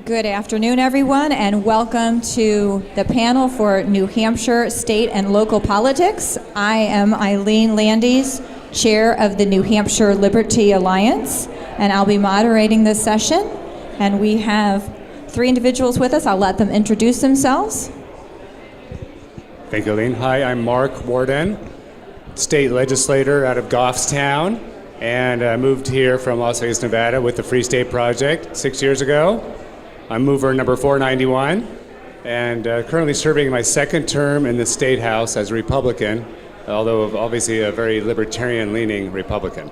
Good afternoon, everyone, and welcome to the panel for New Hampshire state and local politics. I am Eileen Landies, chair of the New Hampshire Liberty Alliance, and I'll be moderating this session. And we have three individuals with us. I'll let them introduce themselves. Thank you, Eileen. Hi, I'm Mark Warden, state legislator out of Goffstown, and I moved here from Las Vegas, Nevada with the Free State Project 6 years ago. I'm mover number 491, and currently serving my second term in the State House as a Republican, although obviously a very libertarian-leaning Republican.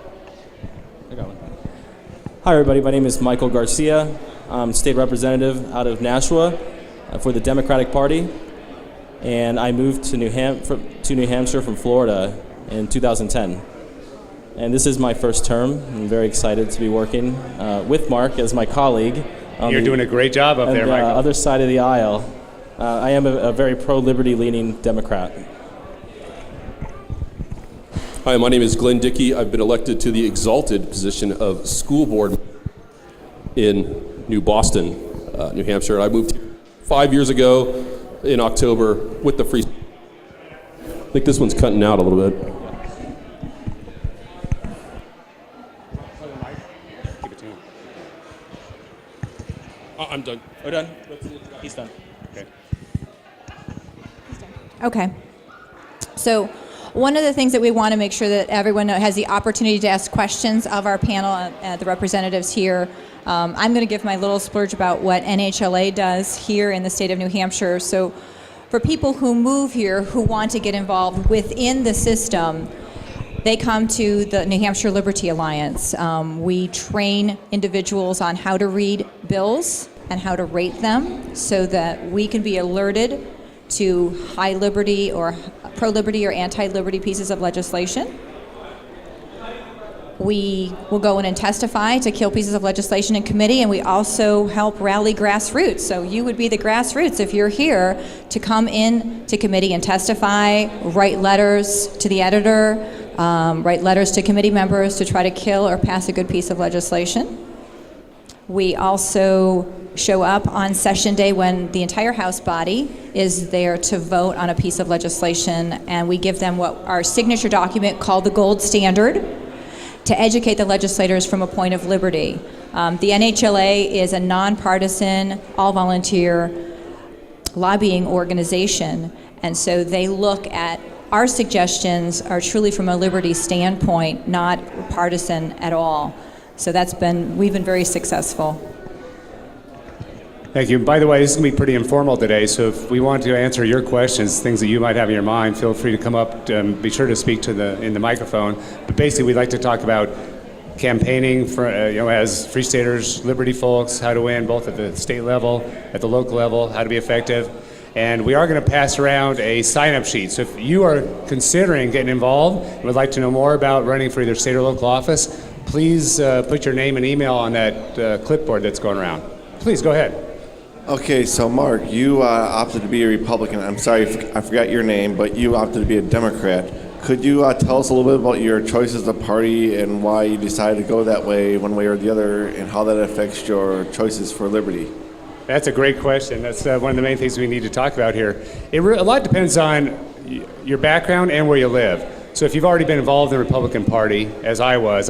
Hi, everybody. My name is Michael Garcia. I'm state representative out of Nashua for the Democratic Party, and I moved to New Hampshire from Florida in 2010. And this is my first term. I'm very excited to be working with Mark as my colleague. You're doing a great job up there, Michael. Other side of the aisle. I am a very pro-liberty leaning Democrat. Hi, my name is Glenn Dickey. I've been elected to the exalted position of school board in New Boston, New Hampshire. I moved 5 years ago in October with the Free. I think this one's cutting out a little bit. I'm done. Oh, done? He's done. Okay. Okay. So one of the things that we want to make sure that everyone has the opportunity to ask questions of our panel, the representatives here. I'm going to give my little splurge about what NHLA does here in the state of New Hampshire. So for people who move here who want to get involved within the system, they come to the New Hampshire Liberty Alliance. We train individuals on how to read bills and how to rate them so that we can be alerted to high liberty or pro-liberty or anti-liberty pieces of legislation. We will go in and testify to kill pieces of legislation in committee, and we also help rally grassroots. So you would be the grassroots if you're here to come in to committee and testify, write letters to the editor, write letters to committee members to try to kill or pass a good piece of legislation. We also show up on session day when the entire House body is there to vote on a piece of legislation, and we give them what our signature document called the gold standard to educate the legislators from a point of liberty. The NHLA is a nonpartisan, all-volunteer lobbying organization, and so they look at our suggestions are truly from a liberty standpoint, not partisan at all. So we've been very successful. Thank you. By the way, this is going to be pretty informal today, so if we want to answer your questions, things that you might have in your mind, feel free to come up. Be sure to speak in the microphone. But basically, we'd like to talk about campaigning for, as Free Staters, Liberty folks, how to win both at the state level, at the local level, how to be effective. And we are going to pass around a sign-up sheet. So if you are considering getting involved and would like to know more about running for either state or local office, please put your name and email on that clipboard that's going around. Please, go ahead. Okay, so Mark, you opted to be a Republican. I'm sorry, I forgot your name, but you opted to be a Democrat. Could you tell us a little bit about your choices of party and why you decided to go that way, one way or the other, and how that affects your choices for liberty? That's a great question. That's one of the main things we need to talk about here. A lot depends on your background and where you live. So if you've already been involved in the Republican Party, as I was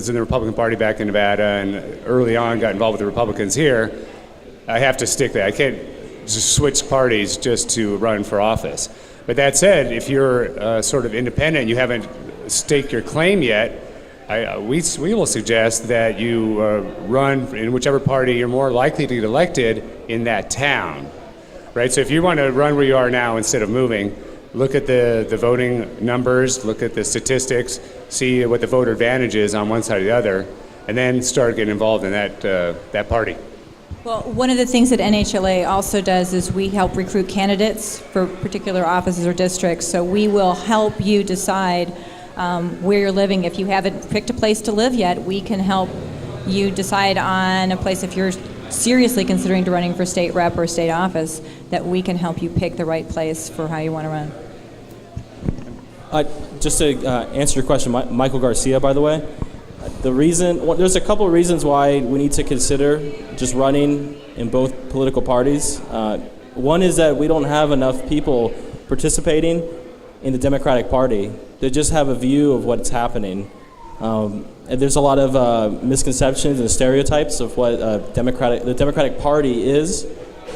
in the Republican Party back in Nevada and early on got involved with the Republicans here, I have to stick there. I can't just switch parties just to run for office. But that said, if you're sort of independent, you haven't staked your claim yet, we will suggest that you run in whichever party you're more likely to get elected in that town, right? So if you want to run where you are now instead of moving, look at the voting numbers, look at the statistics, see what the voter advantage is on one side or the other, and then start getting involved in that party. Well, one of the things that NHLA also does is we help recruit candidates for particular offices or districts. So we will help you decide where you're living. If you haven't picked a place to live yet, we can help you decide on a place if you're seriously considering to running for state rep or state office, that we can help you pick the right place for how you want to run. Just to answer your question, Michael Garcia, by the way, There's a couple of reasons why we need to consider just running in both political parties. One is that we don't have enough people participating in the Democratic Party that just have a view of what's happening. And there's a lot of misconceptions and stereotypes of what the Democratic Party is,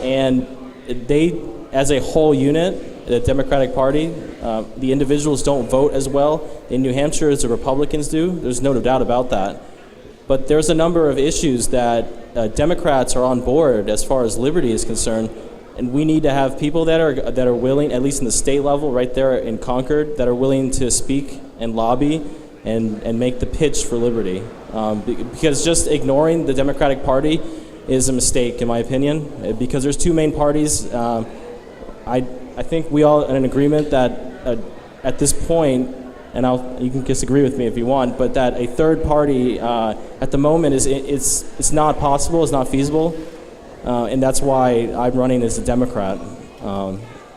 and they, as a whole unit, the Democratic Party, the individuals don't vote as well in New Hampshire as the Republicans do. There's no doubt about that. But there's a number of issues that Democrats are on board as far as liberty is concerned, and we need to have people that are willing, at least in the state level, right there in Concord, that are willing to speak and lobby and make the pitch for liberty. Because just ignoring the Democratic Party is a mistake, in my opinion, because there's two main parties. I think we all are in agreement that at this point, and you can disagree with me if you want, but that a third party at the moment it's not possible, it's not feasible, and that's why I'm running as a Democrat,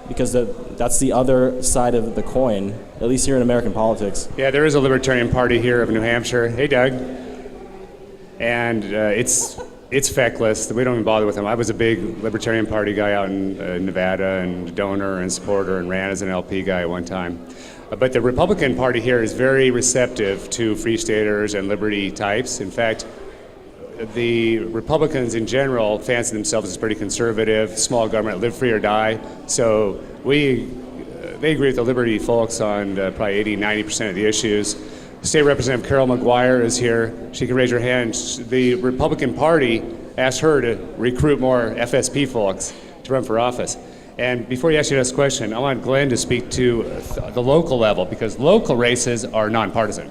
because that's the other side of the coin, at least here in American politics. Yeah, there is a Libertarian Party here of New Hampshire. Hey, Doug. And it's feckless. We don't even bother with them. I was a big Libertarian Party guy out in Nevada, and donor and supporter, and ran as an LP guy at one time. But the Republican Party here is very receptive to free staters and liberty types. In fact, the Republicans in general fancy themselves as pretty conservative, small government, live free or die. So they agree with the liberty folks on probably 80-90% of the issues. State Representative Carol McGuire is here. She can raise her hand. The Republican Party asked her to recruit more FSP folks to run for office. And before you ask your next question, I want Glenn to speak to the local level, because local races are nonpartisan.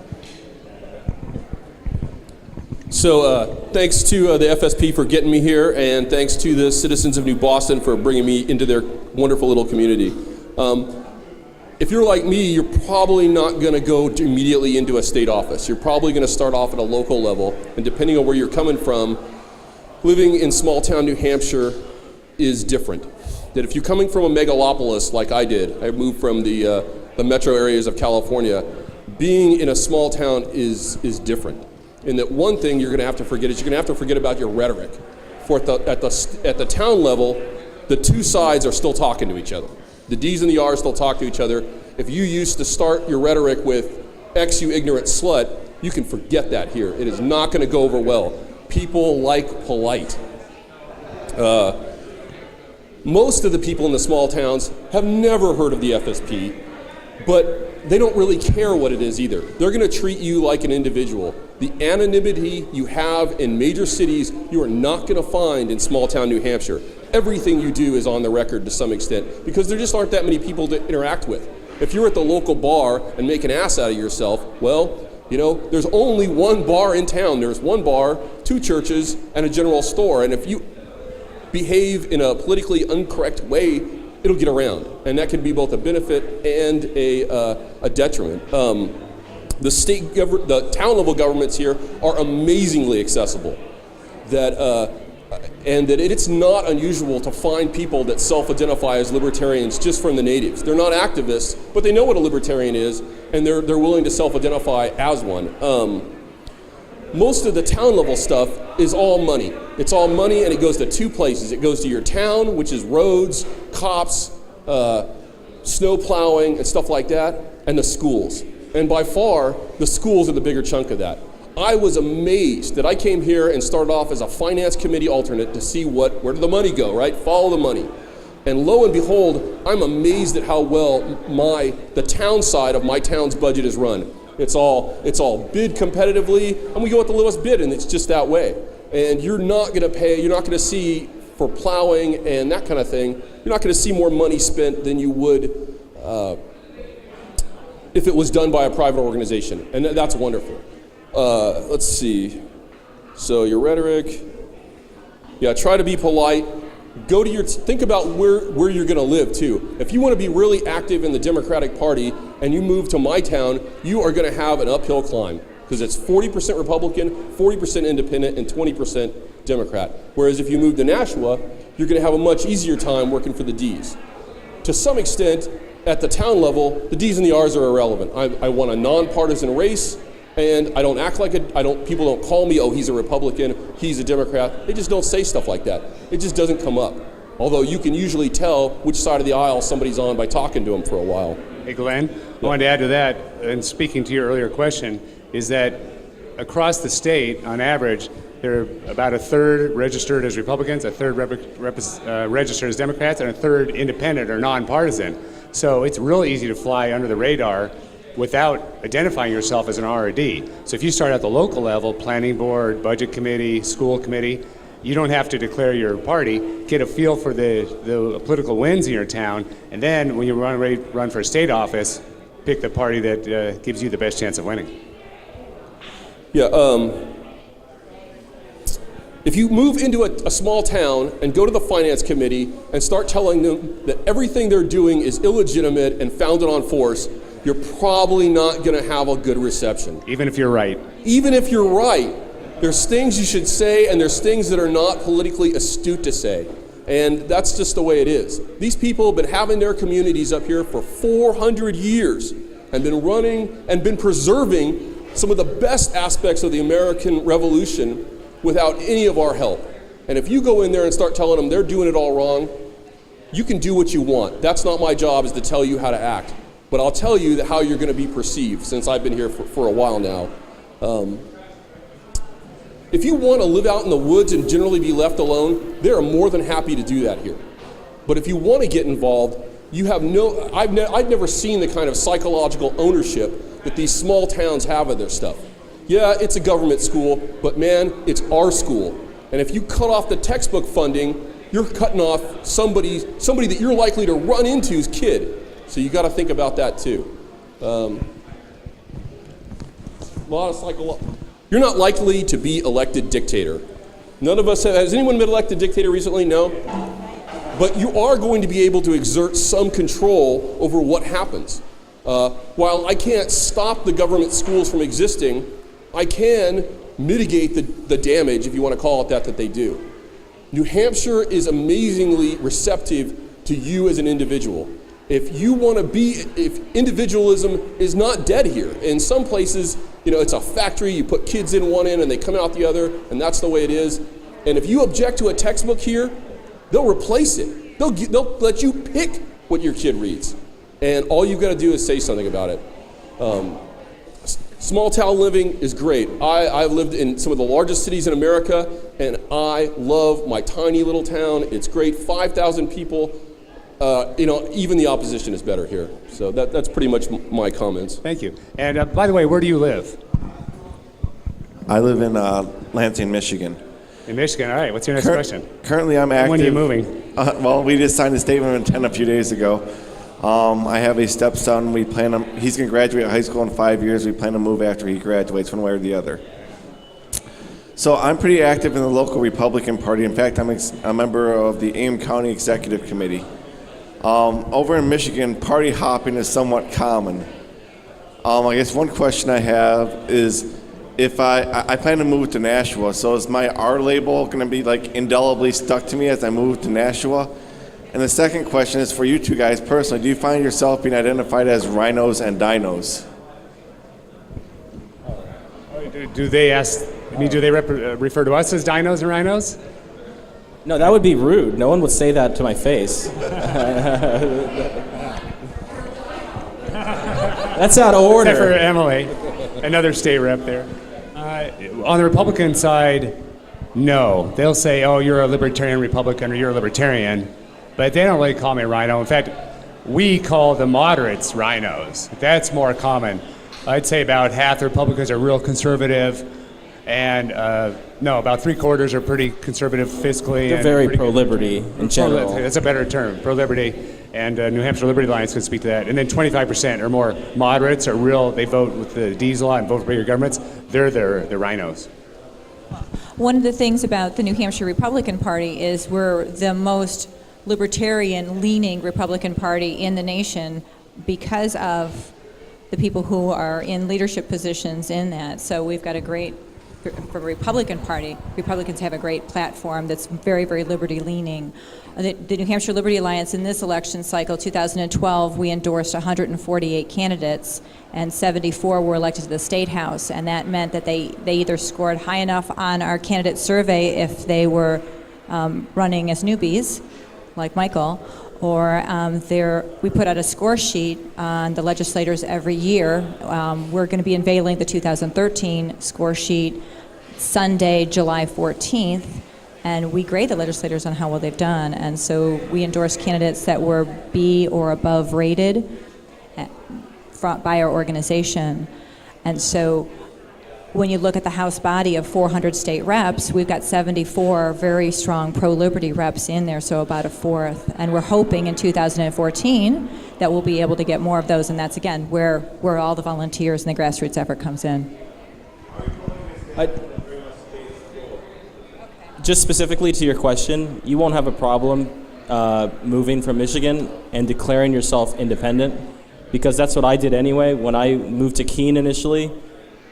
So thanks to the FSP for getting me here, and thanks to the citizens of New Boston for bringing me into their wonderful little community. If you're like me, you're probably not going to go immediately into a state office. You're probably going to start off at a local level, and depending on where you're coming from, living in small town New Hampshire is different. That if you're coming from a megalopolis like I did, I moved from the metro areas of California, being in a small town is different. And that one thing you're going to have to forget is you're going to have to forget about your rhetoric. At the town level, the two sides are still talking to each other. The D's and the R's still talk to each other. If you used to start your rhetoric with X, you ignorant slut, you can forget that here. It is not going to go over well. People like polite. Most of the people in the small towns have never heard of the FSP, but they don't really care what it is either. They're going to treat you like an individual. The anonymity you have in major cities, you are not going to find in small town New Hampshire. Everything you do is on the record to some extent, because there just aren't that many people to interact with. If you're at the local bar and make an ass out of yourself, well, you know, there's only one bar in town. There's one bar, two churches, and a general store. And if you behave in a politically incorrect way, it'll get around. And that can be both a benefit and a detriment. The town level governments here are amazingly accessible. And that it's not unusual to find people that self-identify as libertarians just from the natives. They're not activists, but they know what a libertarian is, and they're willing to self-identify as one. Most of the town level stuff is all money. It's all money, and it goes to two places. It goes to your town, which is roads, cops, snow plowing, and stuff like that, and the schools. And by far, the schools are the bigger chunk of that. I was amazed that I came here and started off as a finance committee alternate to see where did the money go, right? Follow the money. And lo and behold, I'm amazed at how well the town side of my town's budget is run. It's all bid competitively, and we go with the lowest bid, and it's just that way. And you're not going to see for plowing and that kind of thing, you're not going to see more money spent than you would if it was done by a private organization. And that's wonderful. Let's see. So your rhetoric. Yeah, try to be polite. Think about where you're going to live too. If you want to be really active in the Democratic Party and you move to my town, you are going to have an uphill climb because it's 40% Republican, 40% Independent, and 20% Democrat. Whereas if you move to Nashua, you're going to have a much easier time working for the D's. To some extent, at the town level, the D's and the R's are irrelevant. I want a nonpartisan race. and I don't act like people don't call me, oh, he's a Republican, he's a Democrat. They just don't say stuff like that. It just doesn't come up. Although you can usually tell which side of the aisle somebody's on by talking to them for a while. Hey, Glenn, I wanted to add to that, and speaking to your earlier question, is that across the state, on average, there are about a third registered as Republicans, a third registered as Democrats, and a third independent or nonpartisan. So it's real easy to fly under the radar without identifying yourself as an R or D. So if you start at the local level, planning board, budget committee, school committee, you don't have to declare your party, get a feel for the political winds in your town, and then when you run for a state office, pick the party that gives you the best chance of winning. Yeah, if you move into a small town and go to the finance committee and start telling them that everything they're doing is illegitimate and founded on force, you're probably not going to have a good reception. Even if you're right. Even if you're right, there's things you should say and there's things that are not politically astute to say. And that's just the way it is. These people have been having their communities up here for 400 years and been running and been preserving some of the best aspects of the American Revolution without any of our help. And if you go in there and start telling them they're doing it all wrong, you can do what you want. That's not my job, is to tell you how to act. But I'll tell you how you're going to be perceived, since I've been here for a while now. If you want to live out in the woods and generally be left alone, they are more than happy to do that here. But if you want to get involved, you have I've never seen the kind of psychological ownership that these small towns have of their stuff. Yeah, it's a government school, but man, it's our school. And if you cut off the textbook funding, you're cutting off somebody that you're likely to run into's kid. So you got to think about that too. You're not likely to be elected dictator. None of us has anyone been elected dictator recently? No. But you are going to be able to exert some control over what happens. While I can't stop the government schools from existing, I can mitigate the damage, if you want to call it that they do. New Hampshire is amazingly receptive to you as an individual. If individualism is not dead here. In some places, it's a factory, you put kids in one end and they come out the other, and that's the way it is. And if you object to a textbook here, they'll replace it. They'll let you pick what your kid reads. And all you've got to do is say something about it. Small town living is great. I've lived in some of the largest cities in America, and I love my tiny little town. It's great, 5,000 people. Even the opposition is better here. So that's pretty much my comments. Thank you. And by the way, where do you live? I live in Lansing, Michigan. In Michigan. All right. What's your next question? Currently, I'm active. When are you moving? Well, we just signed a statement of intent a few days ago. I have a stepson. He's going to graduate high school in 5 years. We plan to move after he graduates, one way or the other. So I'm pretty active in the local Republican Party. In fact, I'm a member of the Ames County Executive Committee. Over in Michigan, party hopping is somewhat common. I guess one question I have is, if I plan to move to Nashua, so is my R label going to be indelibly stuck to me as I move to Nashua? And the second question is for you two guys personally. Do you find yourself being identified as rhinos and dinos? Do they refer to us as dinos and rhinos? No, that would be rude. No one would say that to my face. That's out of order. Except for Emily, another state rep there. On the Republican side, no. They'll say, oh, you're a libertarian Republican or you're a libertarian, but they don't really call me a rhino. In fact, we call the moderates rhinos. That's more common. I'd say about half the Republicans are real conservative, and about 3/4 are pretty conservative fiscally. They're very pro-liberty in general. That's a better term, pro-liberty, and New Hampshire Liberty Alliance can speak to that. And then 25% or more moderates are real. They vote with the D's law and vote for bigger governments. They're the rhinos. One of the things about the New Hampshire Republican Party is we're the most libertarian-leaning Republican Party in the nation because of the people who are in leadership positions in that. So we've got a great for the Republican Party. Republicans have a great platform that's very, very liberty-leaning. The New Hampshire Liberty Alliance in this election cycle, 2012, we endorsed 148 candidates, and 74 were elected to the State House, and that meant that they either scored high enough on our candidate survey if they were running as newbies, like Michael, or we put out a score sheet on the legislators every year. We're going to be unveiling the 2013 score sheet Sunday, July 14th, and we grade the legislators on how well they've done. And so we endorse candidates that were B or above rated by our organization. And so when you look at the House body of 400 state reps, we've got 74 very strong pro-liberty reps in there, so about a fourth. And we're hoping in 2014 that we'll be able to get more of those, and that's, again, where all the volunteers and the grassroots effort comes in. Just specifically to your question, you won't have a problem moving from Michigan and declaring yourself independent, because that's what I did anyway. When I moved to Keene initially,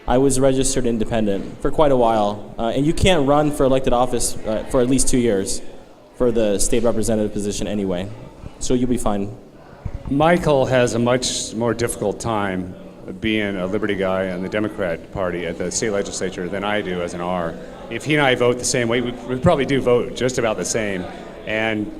I was registered independent for quite a while. And you can't run for elected office for at least 2 years for the state representative position anyway. So you'll be fine. Michael has a much more difficult time being a Liberty guy in the Democrat Party at the state legislature than I do as an R. If he and I vote the same way, we probably do vote just about the same. And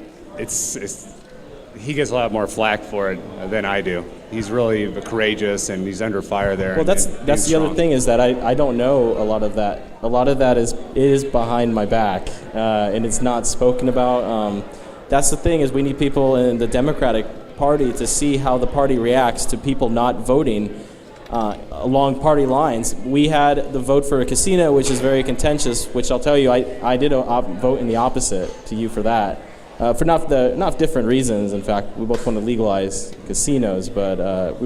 he gets a lot more flack for it than I do. He's really courageous, and he's under fire there. Well, that's the other thing, is that I don't know a lot of that. A lot of that is behind my back, and it's not spoken about. That's the thing, is we need people in the Democratic Party to see how the party reacts to people not voting along party lines. We had the vote for a casino, which is very contentious, which I'll tell you, I did vote in the opposite to you for that. For not different reasons. In fact, we both want to legalize casinos, but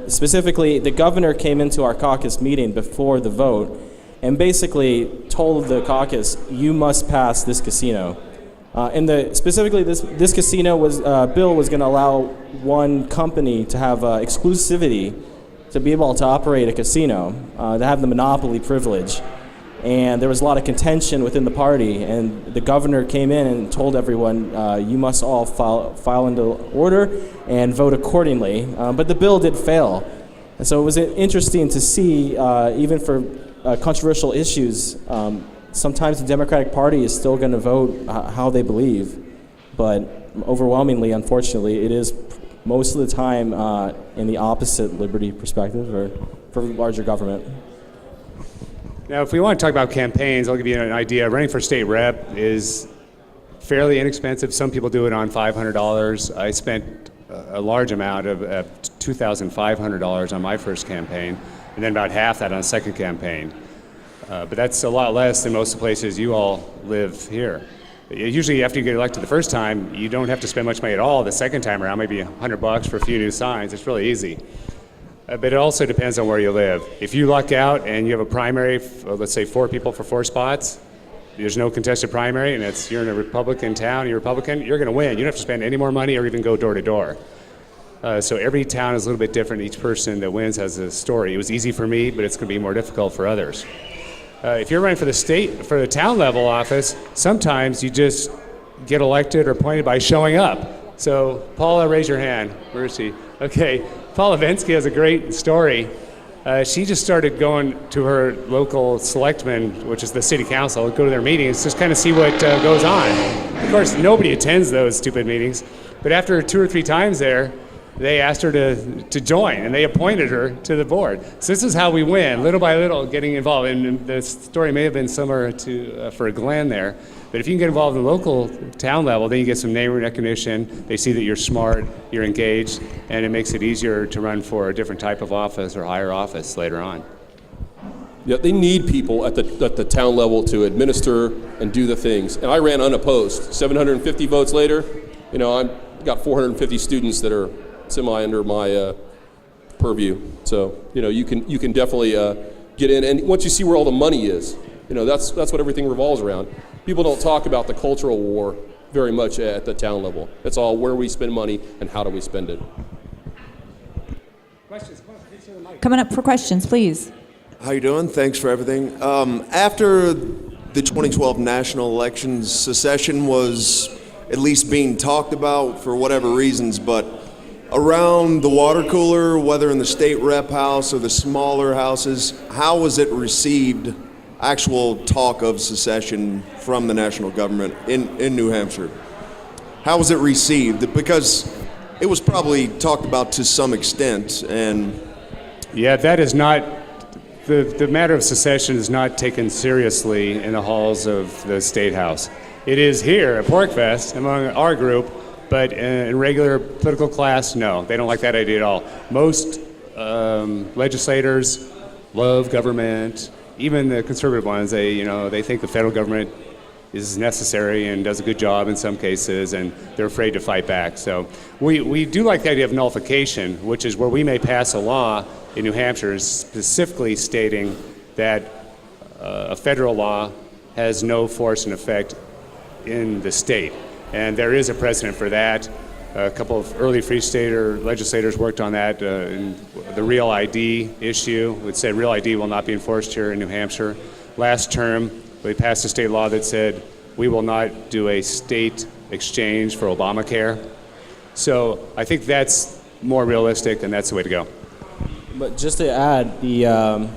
specifically, the governor came into our caucus meeting before the vote and basically told the caucus, "You must pass this casino." And specifically, this casino bill was going to allow one company to have exclusivity to be able to operate a casino, to have the monopoly privilege. And there was a lot of contention within the party, and the governor came in and told everyone, you must all file into order and vote accordingly. But the bill did fail. And so it was interesting to see, even for controversial issues, sometimes the Democratic Party is still going to vote how they believe. But overwhelmingly, unfortunately, it is most of the time in the opposite liberty perspective, or for larger government. Now, if we want to talk about campaigns, I'll give you an idea. Running for state rep is fairly inexpensive. Some people do it on $500. I spent a large amount of $2,500 on my first campaign, and then about half that on a second campaign. But that's a lot less than most of the places you all live here. Usually, after you get elected the first time, you don't have to spend much money at all. The second time around, maybe $100 for a few new signs. It's really easy. But it also depends on where you live. If you luck out and you have a primary, let's say 4 people for 4 spots, there's no contested primary, and you're in a Republican town, you're Republican, you're going to win. You don't have to spend any more money or even go door to door. So every town is a little bit different. Each person that wins has a story. It was easy for me, but it's going to be more difficult for others. If you're running for the town level office, sometimes you just get elected or appointed by showing up. So Paula, raise your hand. Where is she? Okay. Paula Vensky has a great story. She just started going to her local selectmen, which is the city council, go to their meetings, just kind of see what goes on. Of course, nobody attends those stupid meetings, but after 2 or 3 times there, they asked her to join, and they appointed her to the board. So this is how we win, little by little, getting involved. And the story may have been similar to for Glenn there, but if you can get involved in the local town level, then you get some name recognition. They see that you're smart, you're engaged, and it makes it easier to run for a different type of office or higher office later on. Yeah, they need people at the town level to administer and do the things. And I ran unopposed. 750 votes later, I've got 450 students that are semi under my purview. So, you can definitely get in. And once you see where all the money is, that's what everything revolves around. People don't talk about the cultural war very much at the town level. It's all where we spend money and how do we spend it. Coming up for questions, please. How you doing? Thanks for everything. After the 2012 national elections, secession was at least being talked about for whatever reasons, but around the water cooler, whether in the state rep house or the smaller houses, how was it received, actual talk of secession from the national government in New Hampshire? How was it received? Because it was probably talked about to some extent, and... Yeah, that is not, the matter of secession is not taken seriously in the halls of the State House. It is here at PorcFest among our group, but in regular political class, no, they don't like that idea at all. Most legislators love government, even the conservative ones. They think the federal government is necessary and does a good job in some cases, and they're afraid to fight back. So we do like the idea of nullification, which is where we may pass a law in New Hampshire specifically stating that a federal law has no force and effect in the state. And there is a precedent for that. A couple of early Free Stater legislators worked on that. In the Real ID issue, it said Real ID will not be enforced here in New Hampshire. Last term, we passed a state law that said we will not do a state exchange for Obamacare. So I think that's more realistic, and that's the way to go. But just to add, the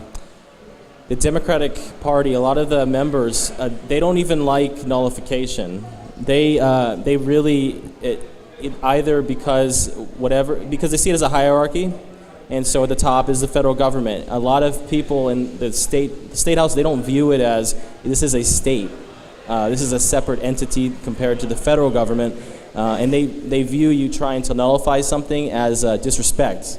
Democratic Party, a lot of the members, they don't even like nullification. They really either because they see it as a hierarchy, and so at the top is the federal government. A lot of people in the state house, they don't view it as this is a state. This is a separate entity compared to the federal government, and they view you trying to nullify something as disrespect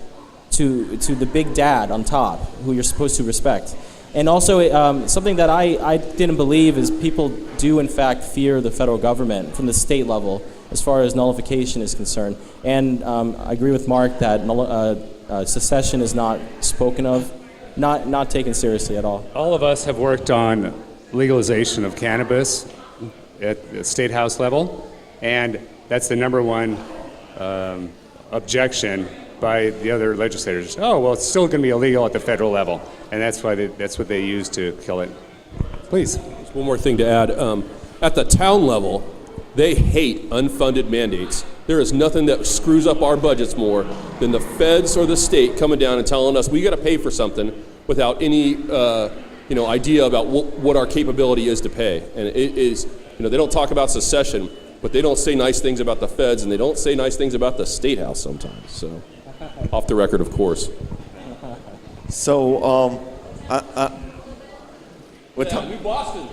to the big dad on top, who you're supposed to respect. And also, something that I didn't believe is people do in fact fear the federal government from the state level as far as nullification is concerned. And I agree with Mark that secession is not spoken of, not taken seriously at all. All of us have worked on legalization of cannabis at the state house level, and that's the number one objection by the other legislators. Oh, well, it's still going to be illegal at the federal level, and that's what they use to kill it. Please. Just one more thing to add. At the town level, they hate unfunded mandates. There is nothing that screws up our budgets more than the feds or the state coming down and telling us we got to pay for something without any idea about what our capability is to pay. And it is, they don't talk about secession, but they don't say nice things about the feds, and they don't say nice things about the state house sometimes. So, off the record, of course. So, New Boston.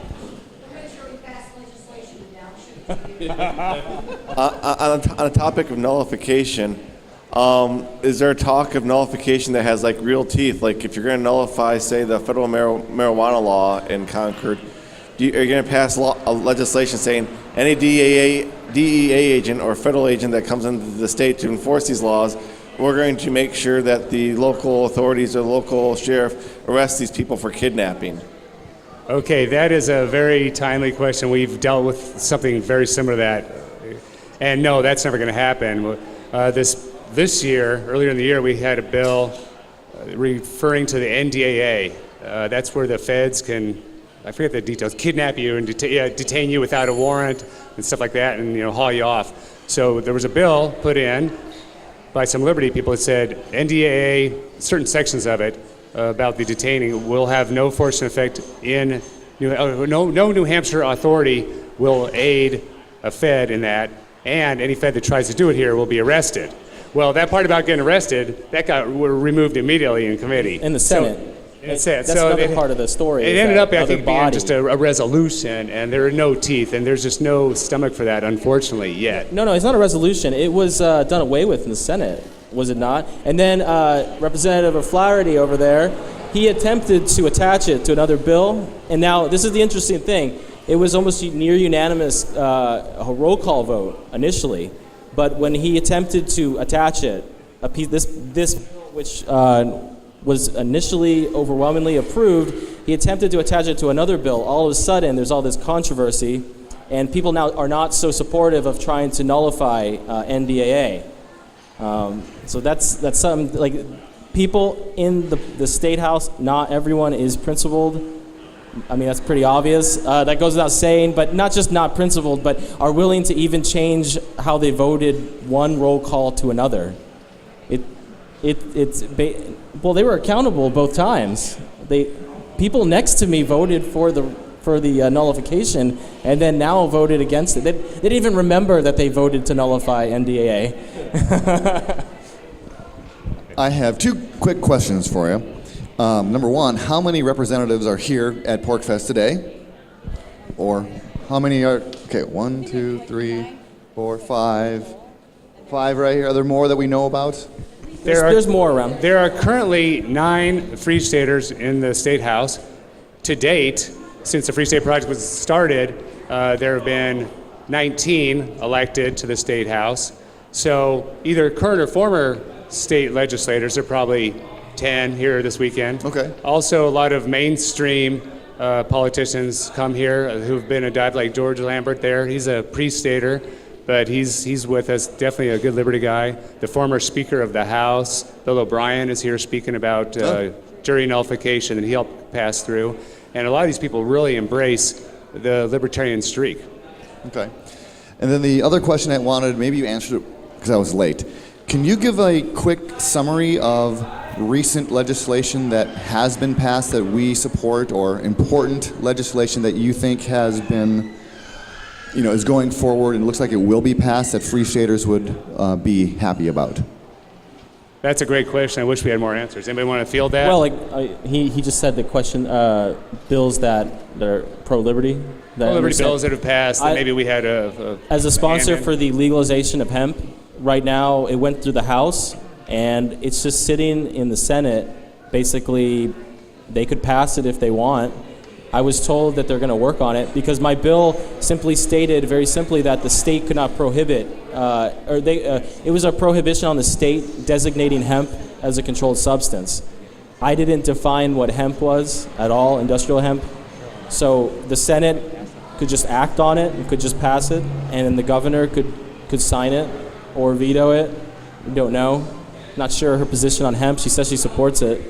on the topic of nullification, is there a talk of nullification that has like real teeth? Like if you're going to nullify, say, the federal marijuana law in Concord, are you going to pass legislation saying any DEA agent or federal agent that comes into the state to enforce these laws, we're going to make sure that the local authorities or local sheriff arrest these people for kidnapping? Okay, that is a very timely question. We've dealt with something very similar to that. And no, that's never going to happen. This year, earlier in the year, we had a bill referring to the NDAA. That's where the feds can, I forget the details, kidnap you and detain you without a warrant and stuff like that, and haul you off. So there was a bill put in by some Liberty people that said NDAA, certain sections of it, about the detaining will have no force and effect in no New Hampshire authority will aid a Fed in that, and any Fed that tries to do it here will be arrested. Well, that part about getting arrested, that got removed immediately in committee. In the Senate. That's another part of the story. It ended up, I think, being just a resolution, and there are no teeth, and there's just no stomach for that, unfortunately, yet. No, it's not a resolution. It was done away with in the Senate, was it not? And then Representative O'Flaherty over there, he attempted to attach it to another bill, and now this is the interesting thing. It was almost near unanimous a roll call vote initially, but when he attempted to attach it, this bill, which was initially overwhelmingly approved, he attempted to attach it to another bill. All of a sudden, there's all this controversy, and people now are not so supportive of trying to nullify NDAA. So that's something like people in the State House, not everyone is principled. I mean, that's pretty obvious. That goes without saying, but not just not principled, but are willing to even change how they voted one roll call to another. Well, they were accountable both times. People next to me voted for the nullification, and then now voted against it. They didn't even remember that they voted to nullify NDAA. I have two quick questions for you. Number one, how many representatives are here at PorcFest today? Or how many are, okay, 1, 2, 3, 4, 5. 5 right here. Are there more that we know about? There's more around. There are currently 9 Free Staters in the State House. To date, since the Free State Project was started, there have been 19 elected to the State House. So either current or former state legislators, there are probably 10 here this weekend. Okay. Also, a lot of mainstream politicians come here who've been adopted, like George Lambert there. He's a pre-stater, but he's with us, definitely a good Liberty guy. The former Speaker of the House, Bill O'Brien, is here speaking about jury nullification, and he helped pass through. And a lot of these people really embrace the libertarian streak. Okay. And then the other question I wanted, maybe you answered it because I was late. Can you give a quick summary of recent legislation that has been passed that we support, or important legislation that you think has been, is going forward and looks like it will be passed that Free Staters would be happy about? That's a great question. I wish we had more answers. Anybody want to field that? Well, he just said the question, bills that are pro-liberty. Liberty bills that have passed, that maybe we had as a sponsor for the legalization of hemp, right now it went through the House, and it's just sitting in the Senate. Basically, they could pass it if they want. I was told that they're going to work on it because my bill simply stated very simply that the state could not prohibit, it was a prohibition on the state designating hemp as a controlled substance. I didn't define what hemp was at all, industrial hemp. So the Senate could just act on it and could just pass it, and then the governor could sign it or veto it. We don't know. Not sure her position on hemp. She says she supports it.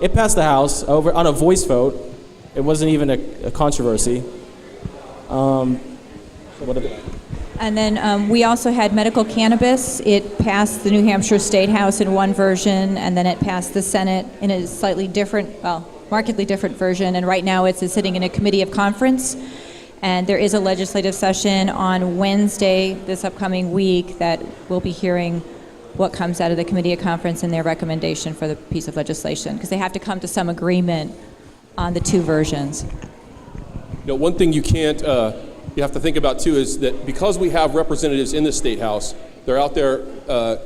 It passed the House over on a voice vote. It wasn't even a controversy. And then we also had medical cannabis. It passed the New Hampshire State House in one version, and then it passed the Senate in a slightly different, markedly different version. And right now it's sitting in a committee of conference. And there is a legislative session on Wednesday this upcoming week that we'll be hearing what comes out of the committee of conference and their recommendation for the piece of legislation, because they have to come to some agreement on the two versions. One thing you have to think about too is that because we have representatives in the State House, they're out there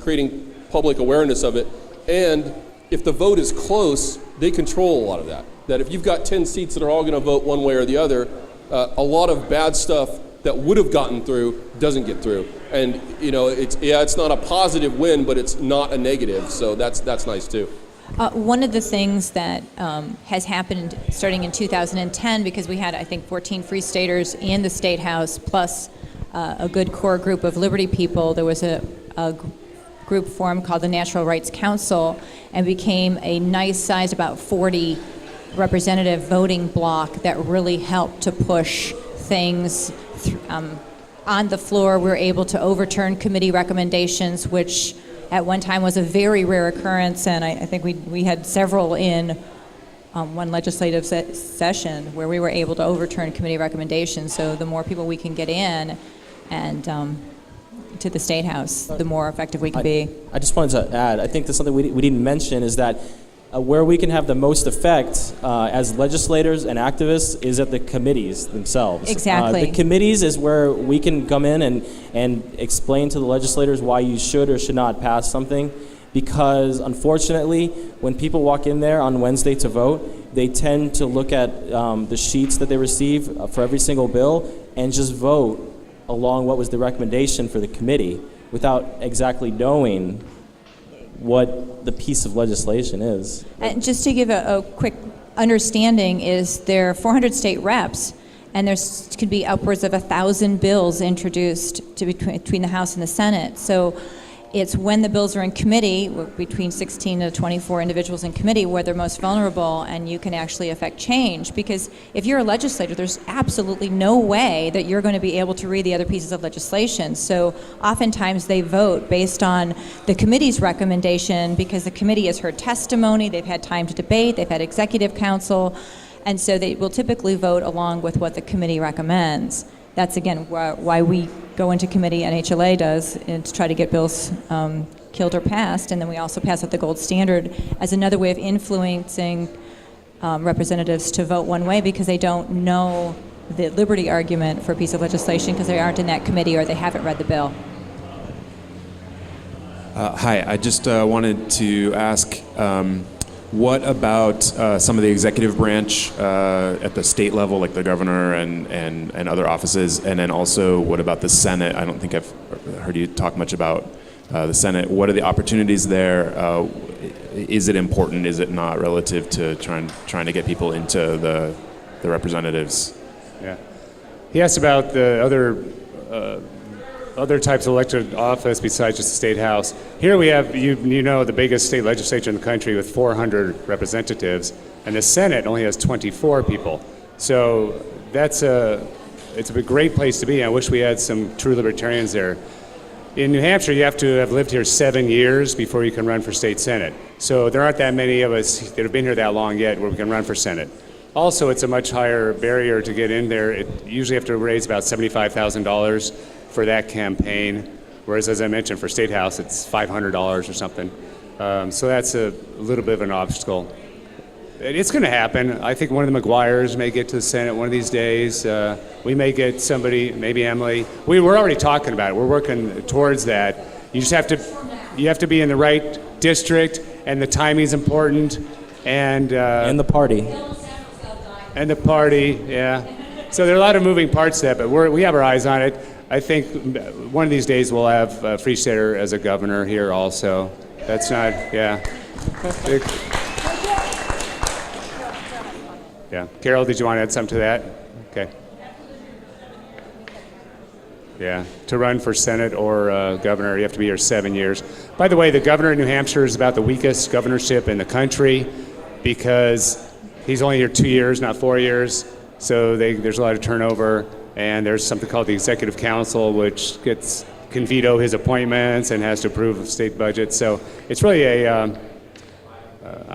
creating public awareness of it, and if the vote is close, they control a lot of that. That if you've got 10 seats that are all going to vote one way or the other, a lot of bad stuff that would have gotten through doesn't get through. And it's not a positive win, but it's not a negative, so that's nice too. One of the things that has happened starting in 2010, because we had, I think, 14 Free Staters in the State House, plus a good core group of Liberty people, there was a group formed called the Natural Rights Council, and became a nice size, about 40 representative voting block that really helped to push things on the floor. We were able to overturn committee recommendations, which at one time was a very rare occurrence, and I think we had several in one legislative session where we were able to overturn committee recommendations. So the more people we can get in and to the State House, the more effective we can be. I just wanted to add, I think there's something we didn't mention is that where we can have the most effect as legislators and activists is at the committees themselves. Exactly. The committees is where we can come in and explain to the legislators why you should or should not pass something, because unfortunately, when people walk in there on Wednesday to vote, they tend to look at the sheets that they receive for every single bill and just vote along what was the recommendation for the committee without exactly knowing what the piece of legislation is. And just to give a quick understanding, is there are 400 state reps, and there could be upwards of 1,000 bills introduced between the House and the Senate. So it's when the bills are in committee, between 16 to 24 individuals in committee, where they're most vulnerable and you can actually affect change. Because if you're a legislator, there's absolutely no way that you're going to be able to read the other pieces of legislation. So oftentimes they vote based on the committee's recommendation because the committee has heard testimony, they've had time to debate, they've had executive counsel, and so they will typically vote along with what the committee recommends. That's, again, why we go into committee, NHLA does, and to try to get bills killed or passed. And then we also pass out the gold standard as another way of influencing representatives to vote one way because they don't know the liberty argument for a piece of legislation because they aren't in that committee or they haven't read the bill. Hi, I just wanted to ask, what about some of the executive branch at the state level, like the governor and other offices? And then also, what about the Senate? I don't think I've heard you talk much about the Senate. What are the opportunities there? Is it important? Is it not relative to trying to get people into the representatives? Yeah. He asked about the other types of elected office besides just the state house. Here we have, you know, the biggest state legislature in the country with 400 representatives, and the Senate only has 24 people. So it's a great place to be. I wish we had some true libertarians there. In New Hampshire, you have to have lived here 7 years before you can run for state Senate. So there aren't that many of us that have been here that long yet where we can run for Senate. Also, it's a much higher barrier to get in there. You usually have to raise about $75,000 for that campaign, whereas, as I mentioned, for State House, it's $500 or something. So that's a little bit of an obstacle. It's going to happen. I think one of the McGuires may get to the Senate one of these days. We may get somebody, maybe Emily. We're already talking about it. We're working towards that. You just have to be in the right district, and the timing's important, and And the party. And the party, yeah. So there are a lot of moving parts to that, but we have our eyes on it. I think one of these days we'll have Free Stater as a governor here also. That's not, yeah. Yeah. Carol, did you want to add something to that? Okay. Yeah. To run for Senate or governor, you have to be here 7 years. By the way, the governor of New Hampshire is about the weakest governorship in the country because he's only here 2 years, not 4 years. So there's a lot of turnover. And there's something called the Executive Council, which can veto his appointments and has to approve of state budgets. So it's really I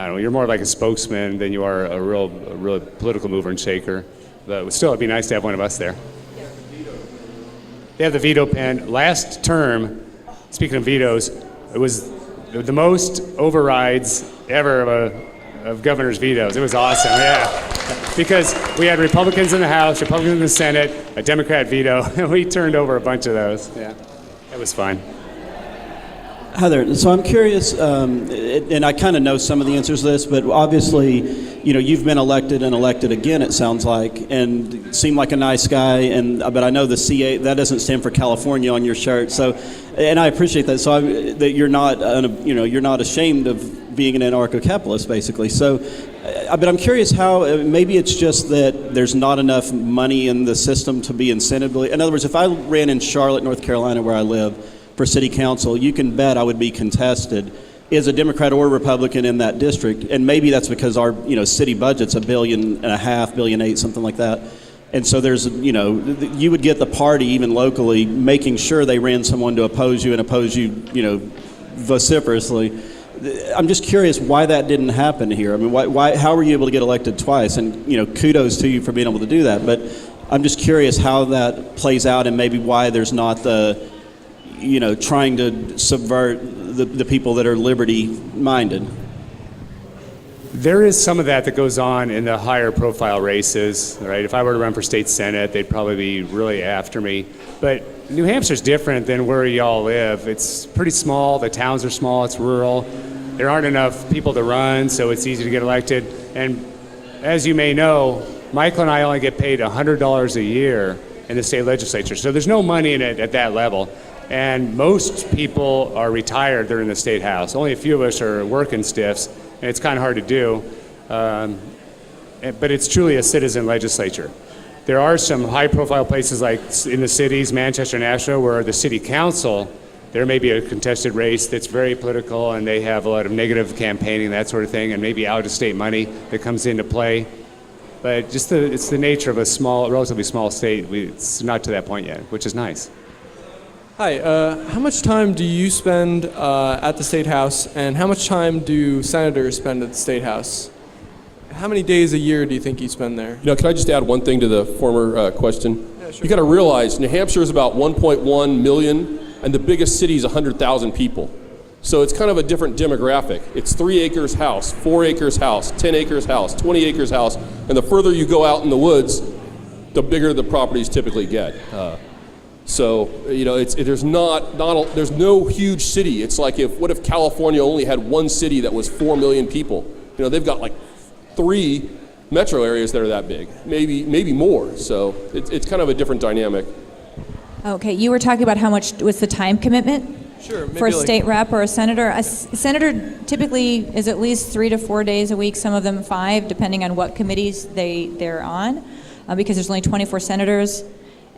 don't know, you're more like a spokesman than you are a real political mover and shaker. But still, it'd be nice to have one of us there. They have the veto pen. Last term, speaking of vetoes, it was the most overrides ever of governor's vetoes. It was awesome, yeah. Because we had Republicans in the House, Republicans in the Senate, a Democrat veto, and we turned over a bunch of those. Yeah, it was fun. Hi there. So I'm curious, and I kind of know some of the answers to this, but obviously, you know, you've been elected and elected again, it sounds like, and seem like a nice guy, but I know the CA, that doesn't stand for California on your shirt, so, and I appreciate that, so that you're not, you're not ashamed of being an anarcho-capitalist, basically. So, but I'm curious how, maybe it's just that there's not enough money in the system to be incentively. In other words, if I ran in Charlotte, North Carolina, where I live, for city council, you can bet I would be contested as a Democrat or Republican in that district. And maybe that's because our, city budget's $1.5 billion, $1.8 billion, something like that. And so there's, you would get the party, even locally, making sure they ran someone to oppose you and oppose you, vociferously. I'm just curious why that didn't happen here. I mean, how were you able to get elected twice? And, kudos to you for being able to do that. But I'm just curious how that plays out and maybe why there's not the, trying to subvert the people that are liberty-minded. There is some of that goes on in the higher profile races, right? If I were to run for state senate, they'd probably be really after me. But New Hampshire's different than where y'all live. It's pretty small, the towns are small, it's rural. There aren't enough people to run, so it's easy to get elected. And as you may know, Michael and I only get paid $100 a year in the state legislature, so there's no money in it at that level. And most people are retired, they're in the state house. Only a few of us are working stiffs, and it's kind of hard to do. But it's truly a citizen legislature. There are some high-profile places like in the cities, Manchester, Nashville, where the city council there may be a contested race that's very political and they have a lot of negative campaigning, that sort of thing, and maybe out-of-state money that comes into play. But just it's the nature of a relatively small state. It's not to that point yet, which is nice. Hi, how much time do you spend at the State House, and how much time do senators spend at the State House? How many days a year do you think you spend there? Can I just add one thing to the former question? Yeah, sure. You got to realize New Hampshire is about 1.1 million, and the biggest city is 100,000 people. So it's kind of a different demographic. It's 3 acres house, 4 acres house, 10 acres house, 20 acres house, and the further you go out in the woods, the bigger the properties typically get. There's no huge city. It's like what if California only had one city that was 4 million people? They've got like 3 metro areas that are that big, maybe more. So it's kind of a different dynamic. Okay, you were talking about how much was the time commitment? Sure. Maybe For a state rep or a senator? A senator typically is at least 3 to 4 days a week, some of them 5, depending on what committees they're on, because there's only 24 senators,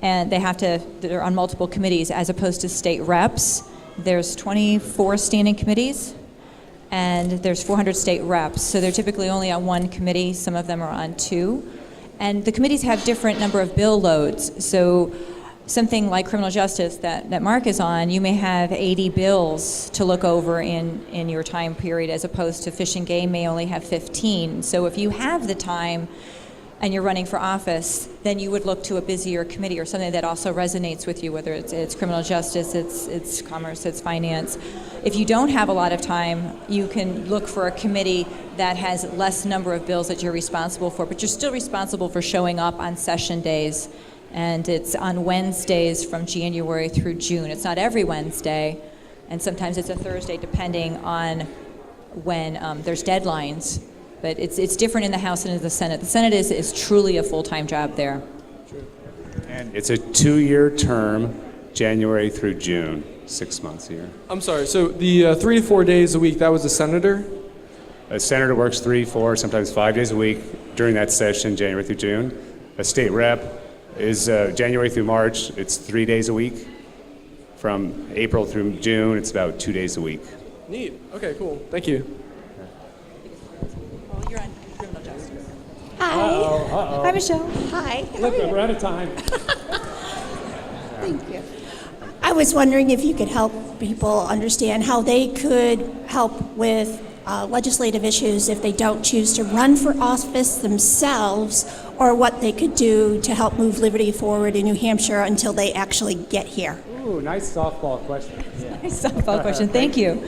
and they're on multiple committees, as opposed to state reps. There's 24 standing committees, and there's 400 state reps, so they're typically only on one committee. Some of them are on 2. And the committees have different number of bill loads, so something like criminal justice that Mark is on, you may have 80 bills to look over in your time period, as opposed to Fish and Game may only have 15. So if you have the time and you're running for office, then you would look to a busier committee or something that also resonates with you, whether it's criminal justice, it's commerce, it's finance. If you don't have a lot of time, you can look for a committee that has less number of bills that you're responsible for, but you're still responsible for showing up on session days. And it's on Wednesdays from January through June. It's not every Wednesday, and sometimes it's a Thursday, depending on when there's deadlines. But it's different in the House and in the Senate. The Senate is truly a full-time job there. And it's a 2-year term, January through June, 6 months a year. I'm sorry, so the 3 to 4 days a week, that was a senator? A senator works 3, 4, sometimes 5 days a week during that session, January through June. A state rep is January through March. It's 3 days a week. From April through June, it's about 2 days a week. Neat. Okay, cool. Thank you. Well, you're on criminal justice. Hi. Hi, Michelle. Hi. Look, we're out of time. Thank you. I was wondering if you could help people understand how they could help with legislative issues if they don't choose to run for office themselves, or what they could do to help move liberty forward in New Hampshire until they actually get here. Ooh, nice softball question. Nice softball question. Thank you.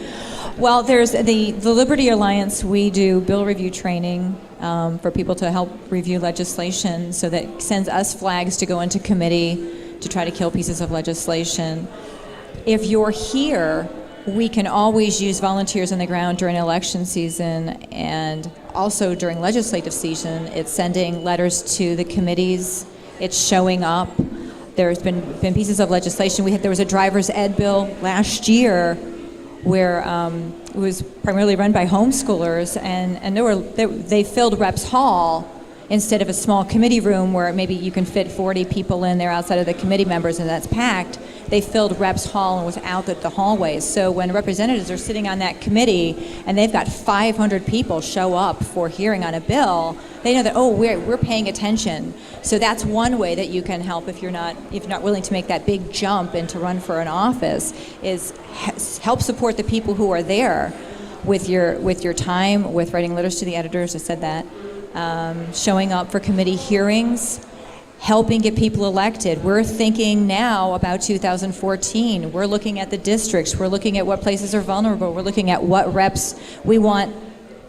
Well, there's the Liberty Alliance. We do bill review training for people to help review legislation, so that sends us flags to go into committee to try to kill pieces of legislation. If you're here, we can always use volunteers on the ground during election season, and also during legislative season. It's sending letters to the committees. It's showing up. There's been pieces of legislation. There was a driver's ed bill last year where it was primarily run by homeschoolers, and they filled Reps Hall instead of a small committee room where maybe you can fit 40 people in there outside of the committee members and that's packed. They filled Reps Hall and was out at the hallways. So when representatives are sitting on that committee and they've got 500 people show up for hearing on a bill, they know that, oh, we're paying attention. So that's one way that you can help if you're not willing to make that big jump and to run for an office, is help support the people who are there with your time, with writing letters to the editors. I said that. Showing up for committee hearings, helping get people elected. We're thinking now about 2014. We're looking at the districts. We're looking at what places are vulnerable. We're looking at what reps we want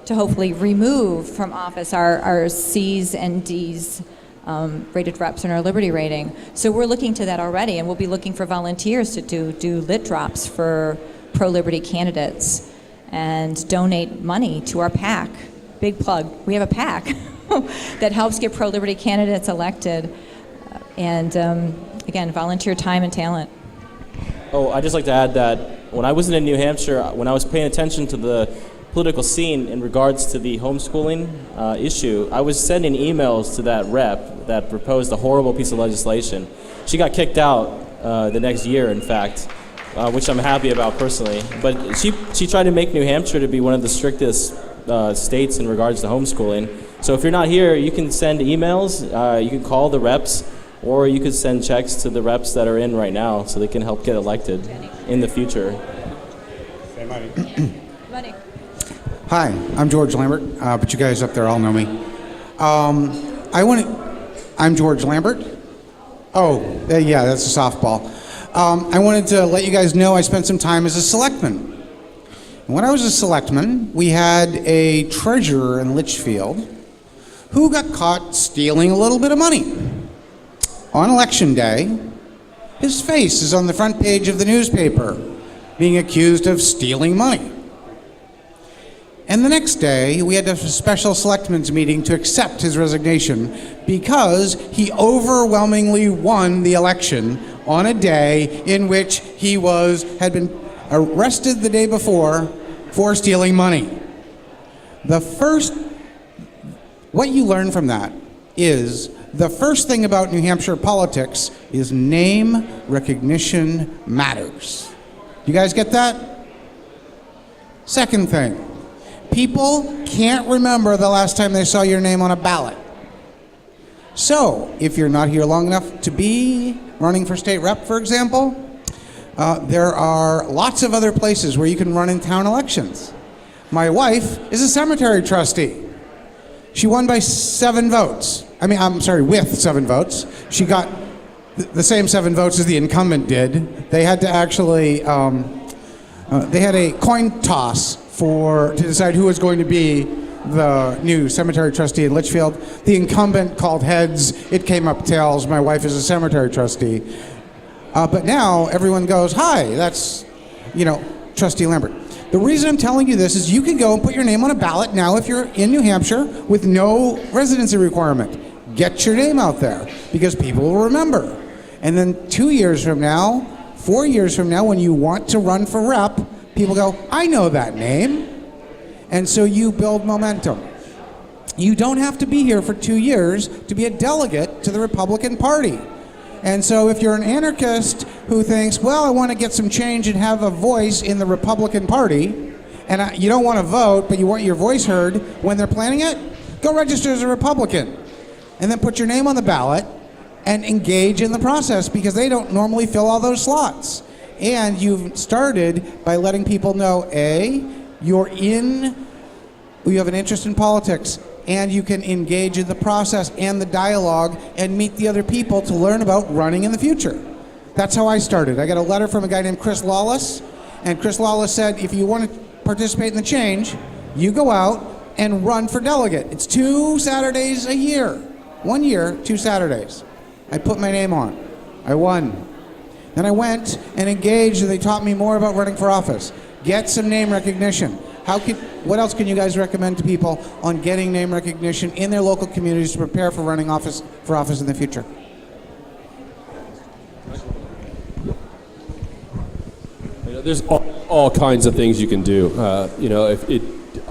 to hopefully remove from office, our C's and D's rated reps in our Liberty rating. So we're looking to that already, and we'll be looking for volunteers to do lit drops for pro-Liberty candidates and donate money to our PAC. Big plug. We have a PAC that helps get pro-Liberty candidates elected. And again, volunteer time and talent. Oh, I'd just like to add that when I was in New Hampshire, when I was paying attention to the political scene in regards to the homeschooling issue, I was sending emails to that rep that proposed a horrible piece of legislation. She got kicked out the next year, in fact. which I'm happy about personally. But she tried to make New Hampshire to be one of the strictest states in regards to homeschooling. So if you're not here, you can send emails, you can call the reps, or you could send checks to the reps that are in right now so they can help get elected in the future. Money. Hi, I'm George Lambert, but you guys up there all know me. I'm George Lambert. Oh, yeah, that's a softball. I wanted to let you guys know I spent some time as a selectman. And when I was a selectman, we had a treasurer in Litchfield who got caught stealing a little bit of money. On election day, his face is on the front page of the newspaper, being accused of stealing money. And the next day, we had a special selectmen's meeting to accept his resignation because he overwhelmingly won the election on a day in which he had been arrested the day before for stealing money. What you learn from that is the first thing about New Hampshire politics is name recognition matters. You guys get that? Second thing, people can't remember the last time they saw your name on a ballot. So, if you're not here long enough to be running for state rep, for example, there are lots of other places where you can run in town elections. My wife is a cemetery trustee. She won by 7 votes. With 7 votes. She got the same 7 votes as the incumbent did. They had to actually, they had a coin toss to decide who was going to be the new cemetery trustee in Litchfield. The incumbent called heads. It came up tails. My wife is a cemetery trustee. But now everyone goes, hi, that's, Trustee Lambert. The reason I'm telling you this is you can go and put your name on a ballot now if you're in New Hampshire with no residency requirement. Get your name out there because people will remember. And then 2 years from now, 4 years from now, when you want to run for rep, people go, I know that name. And so you build momentum. You don't have to be here for 2 years to be a delegate to the Republican Party. And so if you're an anarchist who thinks, well, I want to get some change and have a voice in the Republican Party, and you don't want to vote, but you want your voice heard when they're planning it, go register as a Republican. And then put your name on the ballot and engage in the process because they don't normally fill all those slots. And you've started by letting people know, you have an interest in politics, and you can engage in the process and the dialogue and meet the other people to learn about running in the future. That's how I started. I got a letter from a guy named Chris Lawless, and Chris Lawless said, if you want to participate in the change, you go out and run for delegate. It's 2 Saturdays a year. 1 year, 2 Saturdays. I put my name on. I won. Then I went and engaged, and they taught me more about running for office. Get some name recognition. What else can you guys recommend to people on getting name recognition in their local communities to prepare for running for office in the future? There's all kinds of things you can do.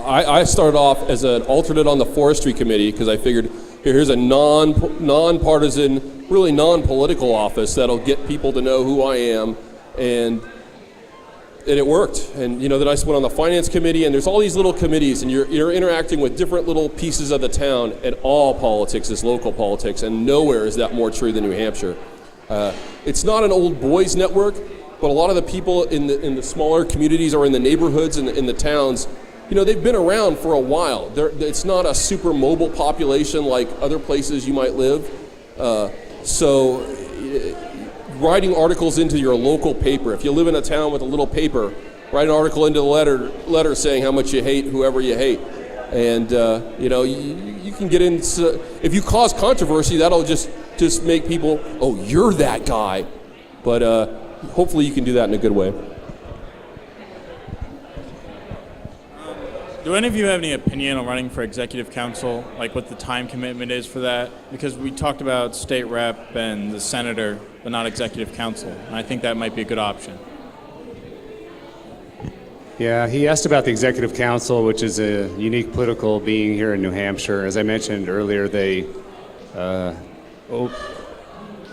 I started off as an alternate on the forestry committee because I figured here's a non-partisan, really non-political office that'll get people to know who I am, and it worked. And then I went on the finance committee, and there's all these little committees, and you're interacting with different little pieces of the town, and all politics is local politics, and nowhere is that more true than New Hampshire. It's not an old boys network, but a lot of the people in the smaller communities or in the neighborhoods and in the towns, they've been around for a while. It's not a super mobile population like other places you might live. So writing articles into your local paper. If you live in a town with a little paper, write an article into the letter saying how much you hate whoever you hate. And, you can get into, if you cause controversy, that'll just make people, oh, you're that guy. But hopefully you can do that in a good way. Do any of you have any opinion on running for executive council, like what the time commitment is for that? Because we talked about state rep and the senator, but not executive council. And I think that might be a good option. Yeah, he asked about the executive council, which is a unique political being here in New Hampshire. As I mentioned earlier, they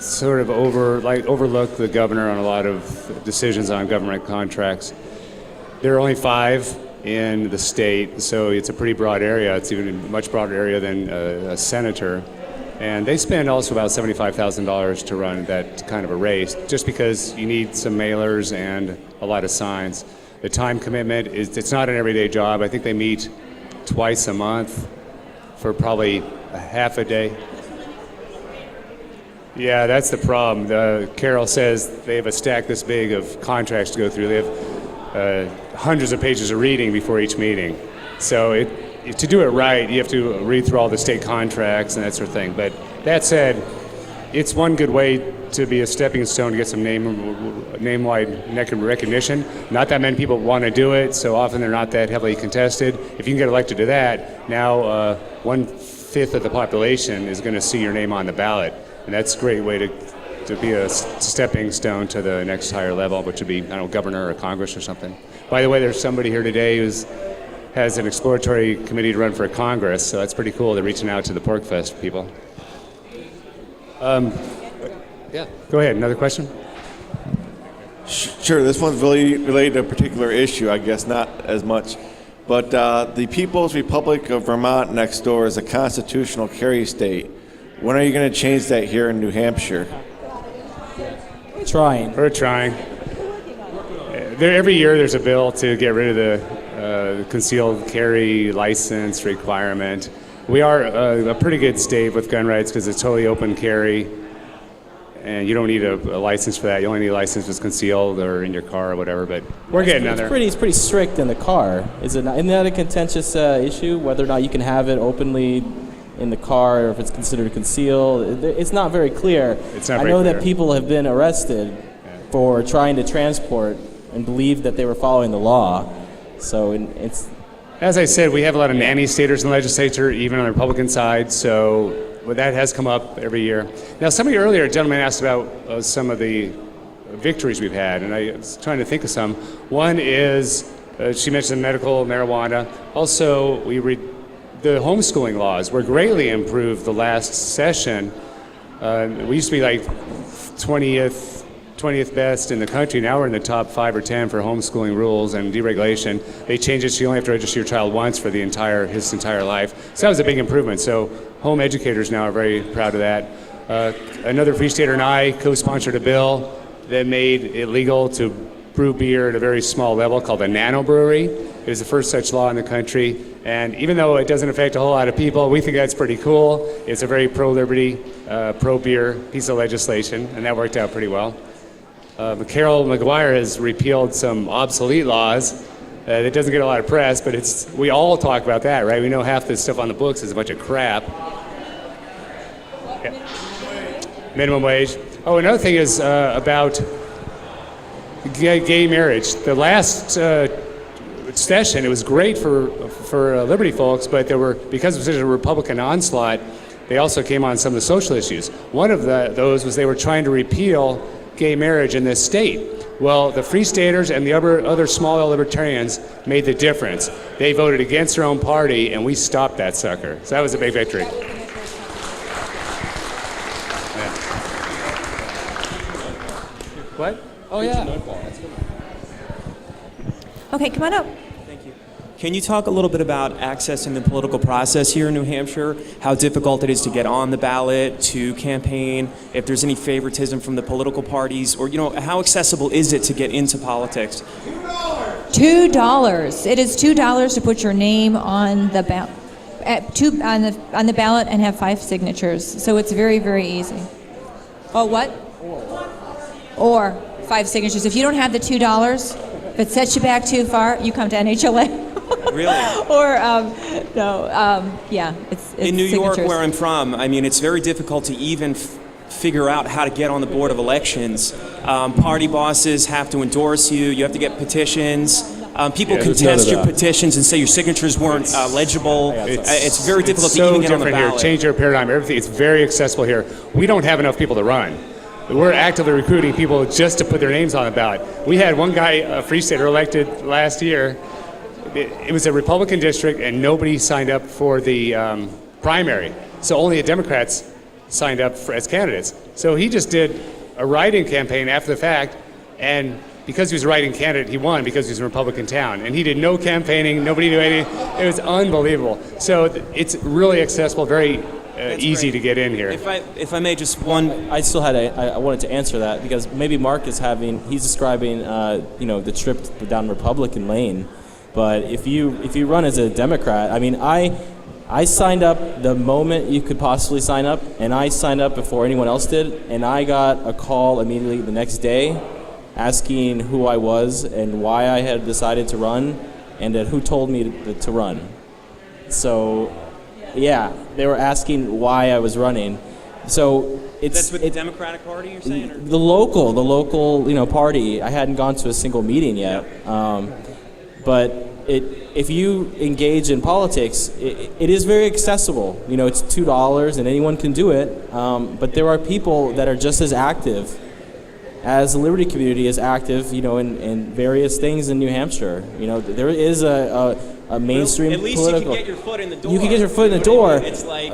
sort of overlook the governor on a lot of decisions on government contracts. There are only 5 in the state, so it's a pretty broad area. It's even a much broader area than a senator. And they spend also about $75,000 to run that kind of a race, just because you need some mailers and a lot of signs. The time commitment it's not an everyday job. I think they meet twice a month for probably a half a day. Yeah, that's the problem. Carol says they have a stack this big of contracts to go through. They have hundreds of pages of reading before each meeting. So to do it right, you have to read through all the state contracts and that sort of thing. But that said, it's one good way to be a stepping stone to get some name-wide recognition. Not that many people want to do it, so often they're not that heavily contested. If you can get elected to that, now 1/5 of the population is going to see your name on the ballot. And that's a great way to be a stepping stone to the next higher level, which would be, I don't know, governor or Congress or something. By the way, there's somebody here today has an exploratory committee to run for Congress, so that's pretty cool. They're reaching out to the PorcFest people. Yeah, go ahead. Another question? Sure, this one's really related to a particular issue, I guess, not as much. But the People's Republic of Vermont next door is a constitutional carry state. When are you going to change that here in New Hampshire? We're trying. Every year there's a bill to get rid of the concealed carry license requirement. We are a pretty good state with gun rights because it's totally open carry, and you don't need a license for that. You only need a license if it's concealed or in your car or whatever, but we're getting there. It's pretty strict in the car. Isn't that a contentious issue, whether or not you can have it openly in the car or if it's considered concealed? It's not very clear. I know that people have been arrested for trying to transport and believe that they were following the law. So it's... As I said, we have a lot of nanny staters in the legislature, even on the Republican side, so that has come up every year. Now, somebody earlier, a gentleman asked about some of the victories we've had, and I was trying to think of some. One is, she mentioned medical marijuana. Also, the homeschooling laws were greatly improved the last session. We used to be like 20th best in the country. Now we're in the top 5 or 10 for homeschooling rules and deregulation. They changed it so you only have to register your child once for his entire life. So that was a big improvement. So home educators now are very proud of that. Another Free Stater and I co-sponsored a bill that made it legal to brew beer at a very small level called a nano brewery. It was the first such law in the country. And even though it doesn't affect a whole lot of people, we think that's pretty cool. It's a very pro-liberty, pro-beer piece of legislation, and that worked out pretty well. Carol McGuire has repealed some obsolete laws. It doesn't get a lot of press, but we all talk about that, right? We know half the stuff on the books is a bunch of crap. Yeah. Minimum wage. Oh, another thing is about gay marriage. The last session, it was great for Liberty folks, but because of such a Republican onslaught, they also came on some of the social issues. One of those was they were trying to repeal gay marriage in this state. Well, the Free Staters and the other small libertarians made the difference. They voted against their own party, and we stopped that sucker. So that was a big victory. Yeah. What? Oh, yeah. Okay, come on up. Can you talk a little bit about accessing the political process here in New Hampshire, how difficult it is to get on the ballot, to campaign, if there's any favoritism from the political parties, or how accessible is it to get into politics? $2. It is $2 to put your name on the ballot, on the ballot and have 5 signatures. So it's very, very easy. Oh, what? Or 5 signatures. If you don't have the $2, if it sets you back too far, you come to NHLA. Really? Or, yeah, it's in New York, signatures. where I'm from, I mean, it's very difficult to even figure out how to get on the board of elections. Party bosses have to endorse you. You have to get petitions. People contest your petitions and say your signatures weren't legible. It's very difficult to even get on the ballot. Here. Change your paradigm. Everything. It's very accessible here. We don't have enough people to run. We're actively recruiting people just to put their names on the ballot. We had one guy, a Free Stater, elected last year. It was a Republican district, and nobody signed up for the primary. So only the Democrats signed up as candidates. So he just did a write-in campaign after the fact, and because he was a write-in candidate, he won because he was a Republican town. And he did no campaigning, nobody knew anything. It was unbelievable. So it's really accessible, very easy to get in here. If I may, just one. I still had I wanted to answer that because maybe Mark is he's describing the trip down Republican lane, but if you run as a Democrat, I mean I signed up the moment you could possibly sign up, and I signed up before anyone else did, and I got a call immediately the next day asking who I was and why I had decided to run, and who told me to run. So, yeah, they were asking why I was running. So That's with the Democratic Party, you're saying? Or? The local party. I hadn't gone to a single meeting yet, but if you engage in politics, it is very accessible. It's $2 and anyone can do it. But there are people that are just as active as the Liberty community is active, in various things in New Hampshire. There is a mainstream at least political. You can get your foot in the door. You can get your foot in the door,